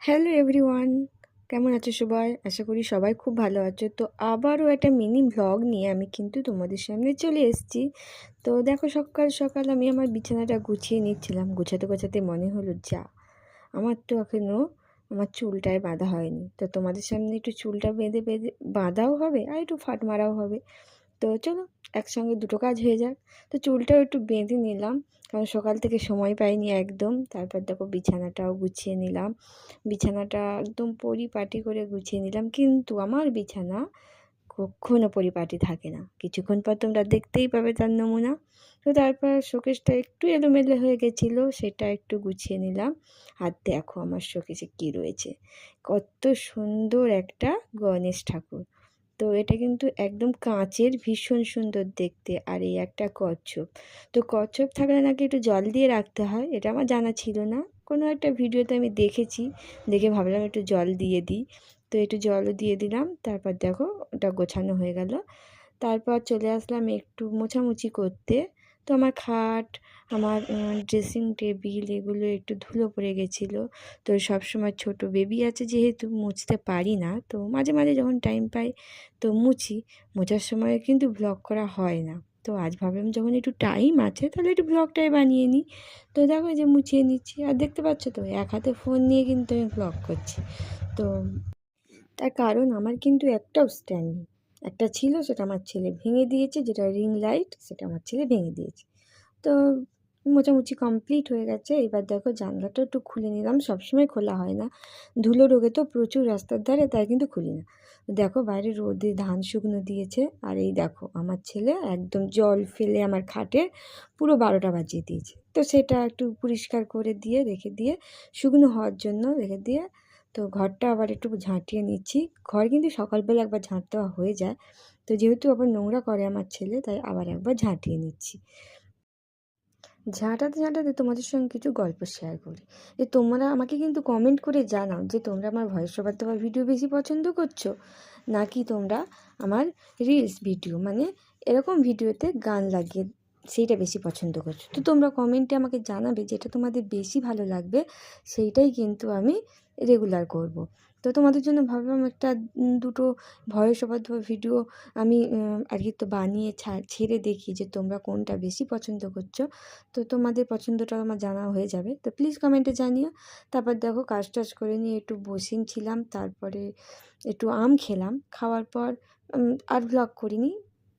Hello everyone, কেমন আছো সবাই? আশা করি সবাই খুব ভালো আছো। তো আবারও একটা মিনি ভ্লগ নিয়ে আমি কিন্তু তোমাদের সামনে চলে এসেছি। তো দেখো, সকাল সকাল আমি আমার বিছানাটা গুছিয়ে নিচ্ছিলাম। গোছাতে গোছাতে মনে হলো, যা, আমার তো এখনও আমার চুলটায় বাঁধা হয়নি। তো তোমাদের সামনে একটু চুলটা বেঁধে বেঁধে বাঁধাও হবে আর একটু ফাট মারাও হবে। তো চলো, একসঙ্গে দুটো কাজ হয়ে যাক। তো চুলটাও একটু বেঁধে নিলাম, কারণ সকাল থেকে সময় পাইনি একদম। তারপর দেখো, বিছানাটাও গুছিয়ে নিলাম। বিছানাটা একদম পরিপাটি করে গুছিয়ে নিলাম, কিন্তু আমার বিছানা কখনো পরিপাটি থাকে না। কিছুক্ষণ পর তোমরা দেখতেই পাবে তার নমুনা। তো তারপর শোকেসটা একটু এলোমেলো হয়ে গেছিলো, সেটা একটু গুছিয়ে নিলাম। আর দেখো আমার শোকেসে কী রয়েছে, কত সুন্দর একটা গণেশ ঠাকুর। তো এটা কিন্তু একদম কাঁচের, ভীষণ সুন্দর দেখতে। আর এই একটা কচ্ছপ। তো কচ্ছপ থাকলে নাকি একটু জল দিয়ে রাখতে হয়, এটা আমার জানা ছিল না। কোনো একটা ভিডিওতে আমি দেখেছি, দেখে ভাবলাম একটু জল দিয়ে দিই। তো একটু জলও দিয়ে দিলাম। তারপর দেখো, ওটা গোছানো হয়ে গেল। তারপর চলে আসলাম একটু মোছামুছি করতে। তো আমার খাট, আমার ড্রেসিং টেবিল, এগুলো একটু ধুলো পড়ে গেছিলো। তো সবসময় ছোট বেবি আছে যেহেতু মুছতে পারি না, তো মাঝে মাঝে যখন টাইম পাই তো মুছি। মোছার সময় কিন্তু ব্লগ করা হয় না। তো আজ ভাবলাম যখন একটু টাইম আছে তাহলে একটু ব্লগটাই বানিয়ে নিই। তো দেখো, এই যে মুছিয়ে নিচ্ছি। আর দেখতে পাচ্ছ তো, এক হাতে ফোন নিয়ে কিন্তু আমি ব্লগ করছি। তো তার কারণ, আমার কিন্তু একটাও স্ট্যান্ড নেই। একটা ছিল, সেটা আমার ছেলে ভেঙে দিয়েছে, যেটা রিং লাইট, সেটা আমার ছেলে ভেঙে দিয়েছে। তো মোছামুছি কমপ্লিট হয়ে গেছে। এবার দেখো, জানলাটা একটু খুলে নিলাম, সবসময় খোলা হয় না, ধুলো ঢোকে তো প্রচুর রাস্তার ধারে, তাই কিন্তু খুলি না। দেখো, বাইরে রোদে ধান শুকনো দিয়েছে। আর এই দেখো, আমার ছেলে একদম জল ফেলে আমার খাটে পুরো 12টা বাজিয়ে দিয়েছে। তো সেটা একটু পরিষ্কার করে দিয়ে রেখে দিয়ে, শুকনো হওয়ার জন্য রেখে দিয়ে, তো ঘরটা আবার একটু ঝাঁটিয়ে নিচ্ছি। ঘর কিন্তু সকালবেলা একবার ঝাঁট দেওয়া হয়ে যায়। তো যেহেতু আবার নোংরা করে আমার ছেলে, তাই আবার একবার ঝাঁটিয়ে নিচ্ছি। ঝাঁটাতে ঝাঁটাতে তোমাদের সঙ্গে কিছু গল্প শেয়ার করি। যে তোমরা আমাকে কিন্তু কমেন্ট করে জানাও যে তোমরা আমার ভয়েস ওভার দেওয়া ভিডিও বেশি পছন্দ করছো, নাকি তোমরা আমার রিলস ভিডিও, মানে এরকম ভিডিওতে গান লাগিয়ে সেইটা বেশি পছন্দ করছো। তো তোমরা কমেন্টে আমাকে জানাবে যেটা তোমাদের বেশি ভালো লাগবে, সেইটাই কিন্তু আমি রেগুলার করব। তো তোমাদের জন্য ভাবলাম একটা দুটো ভয়েস ওভার দেওয়া ভিডিও আমি আর কি তো বানিয়ে ছেড়ে দেখি যে তোমরা কোনটা বেশি পছন্দ করছো। তো তোমাদের পছন্দটা আমার জানা হয়ে যাবে, তো প্লিজ কমেন্টে জানিও। তারপর দেখো, কাজ টাজ করে নিয়ে একটু বসেছিলাম। তারপরে একটু আম খেলাম। খাওয়ার পর আর ব্লগ করিনি,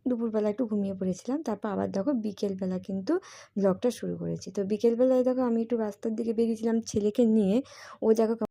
দুপুরবেলা একটু ঘুমিয়ে পড়েছিলাম। তারপর আবার দেখো, বিকেলবেলা কিন্তু ব্লগটা শুরু করেছি। তো বিকেলবেলায় দেখো, আমি একটু রাস্তার দিকে বেরিয়েছিলাম ছেলেকে নিয়ে। ও দেখো